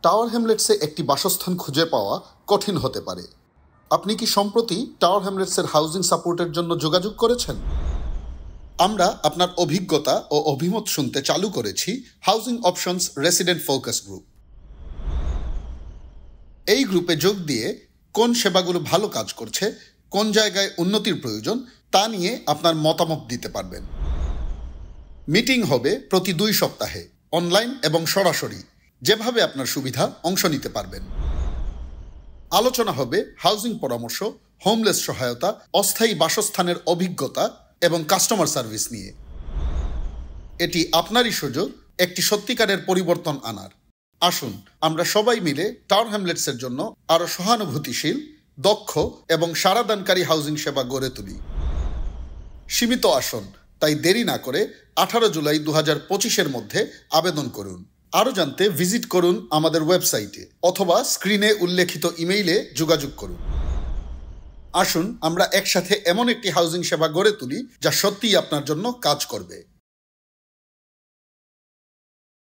Tower হ্যামলেটসে একটি বাসস্থান খুঁজে পাওয়া কঠিন হতে পারে। আপনি কি সম্প্রতি টাওয়ার হ্যামলেটসের হাউজিং সাপোর্টের জন্য যোগাযোগ করেছেন? আমরা আপনার অভিজ্ঞতা ও অভিমত শুনতে চালু করেছি housing options resident focus group. এই গ্রুপে যোগ দিয়ে কোন সেবাগুলো ভালো কাজ করছে, কোন জায়গায় উন্নতির প্রয়োজন তা নিয়ে আপনার মতামত দিতে পারবেন। মিটিং হবে প্রতি 2 সপ্তাহে, অনলাইন এবং সরাসরি, যেভাবে আপনার সুবিধা অংশ নিতে পারবেন। আলোচনা হবে হাউজিং পরামর্শ, হোমলেস সহায়তা, অস্থায়ী বাসস্থানের অভিজ্ঞতা এবং কাস্টমার সার্ভিস নিয়ে। এটি আপনারই সুযোগ একটি সত্যিকারের পরিবর্তন আনার। আসুন আমরা সবাই মিলে টাওয়ার হ্যামলেটসের জন্য আরও সহানুভূতিশীল, দক্ষ এবং সাড়াদানকারী হাউজিং সেবা গড়ে তুলি। সীমিত আসন, তাই দেরি না করে 18 জুলাই 2025-এর মধ্যে আবেদন করুন। আরও জানতে ভিজিট করুন আমাদের ওয়েবসাইটে অথবা স্ক্রিনে উল্লেখিত ইমেইলে যোগাযোগ করুন। আসুন আমরা একসাথে এমন একটি হাউজিং সেবা গড়ে তুলি যা সত্যিই আপনার জন্য কাজ করবে।